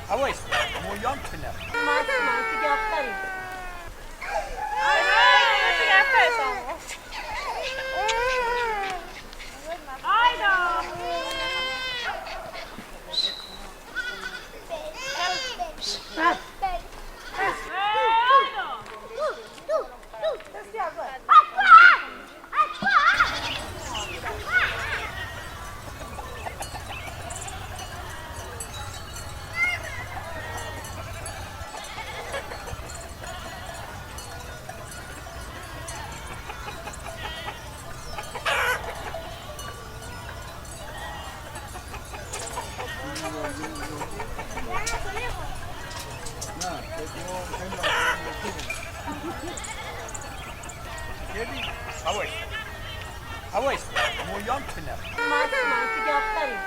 هواش مویام کنه من دیگه آفتاریم هواش مویام کنه من دیگه آفتاریم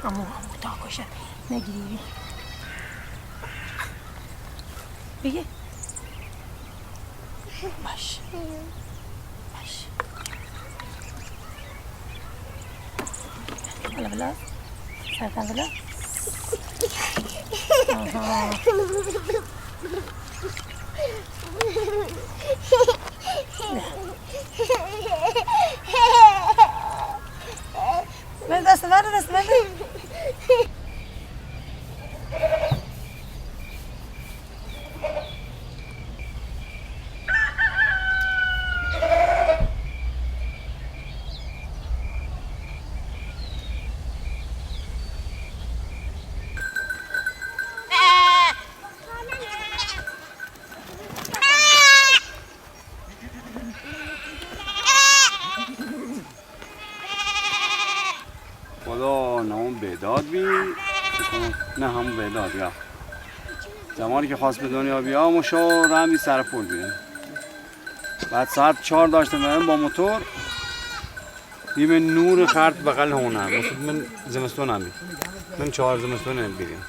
امو تا کشه نگیری بگه باش باش بلا بلا سرطان بلا من دست بده خدا نام بیداد بی نه همون بیداد یا زمانی که خواست به دنیا بیام و شو رمی سر پول بیم بعد ساعت 4 داشتم برم با موتور بیم نور خرد بغل هونه من زمستون هم بیم من 4 زمستون هم بیریم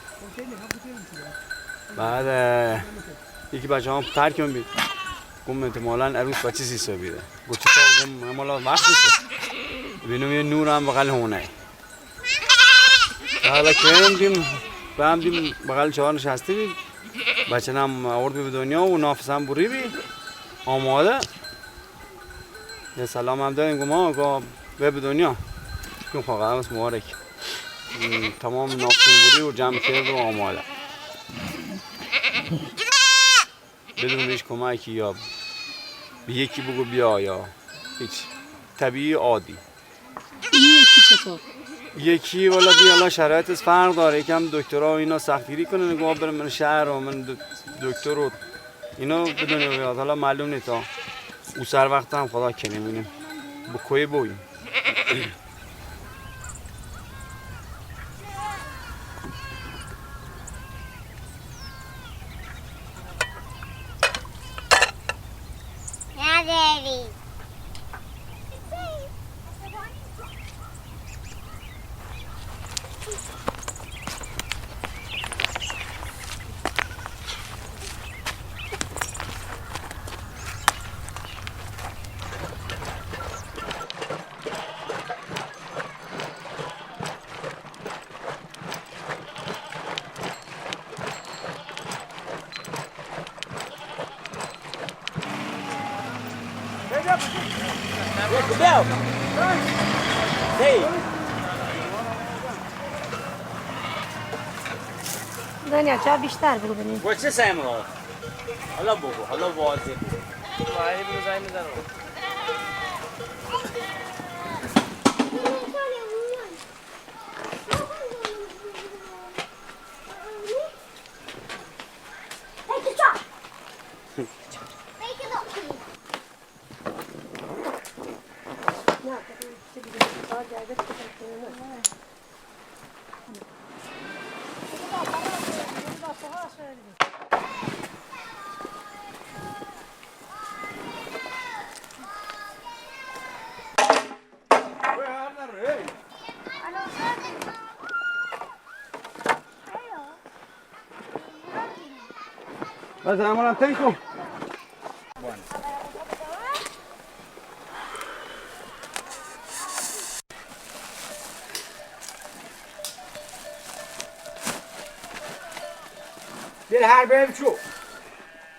بعد یکی بچه هم ترک هم بید گم احتمالا عروس بچه 30 سال بیده گفت چطور گم همالا وقت نیست بینم یه نور هم بغل هونه حالا که دیم به هم دیم بغل 4 نشسته بید بچه هم آورد به دنیا و نافس هم بری بید آماده یه سلام هم داریم گم ها به دنیا کم خواهد هم اسم مبارک تمام نافسون بری و جمع کرد و آماده بدون هیچ کمکی یا به یکی بگو بیا یا هیچ طبیعی عادی یکی چطور؟ یکی والا دیالا شرایطش فرق داره یکم دکترها و اینا سختگیری کنه نگاه برم من شهر و من دکتر رو اینا بدون بیاد حالا معلوم نیست او سر وقت هم خدا کنه بینیم با کوی بویم Go! Hey! دنیا چه بیشتر بگو ببینیم. با چه سیمرا؟ حالا بگو، حالا واضح بگو. معنی بگو زنگ میزنم. بس همون تنکو. Bir harbe şu.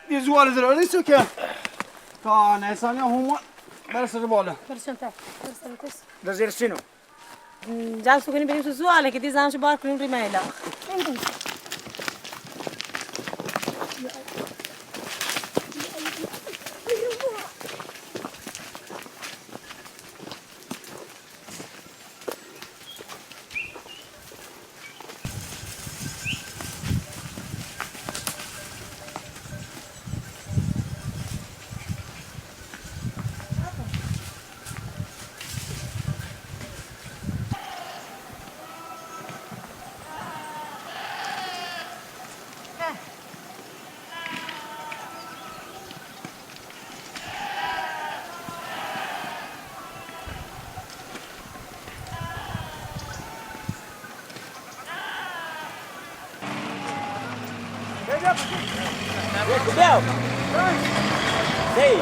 یه زوال زراریستو که تا نیسانی هم برسه بالا. برسون تا. برسون تا. Razir sino. جان سو کنیم بریم تو زواله که دیزامش بار کنیم روی میلا. Bel. Hey.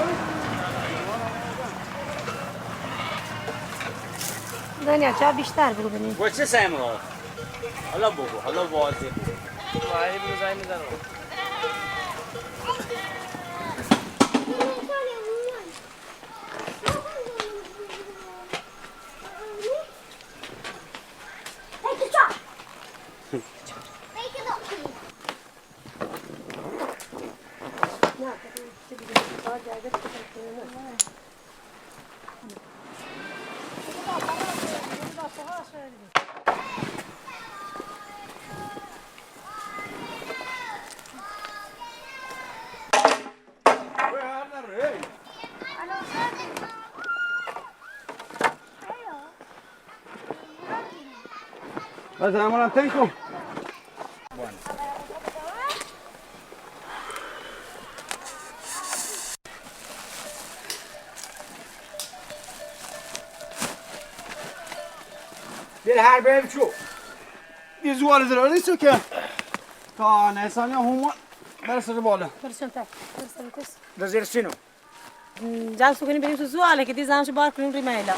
دنیا چه بیشتر بگو ببینیم. با چه سیمرا؟ حالا بگو، حالا واضح بگو. معنی بگو زنگ میزنم. بس همون تنکو. Bir harbe şu. یه زوال زراریستو که تا نیسانی هم برسه بالا. برسون تا. برسون تا. Razir sino. جان سو کنیم بریم تو زواله که دیزامش بار کنیم روی میلا.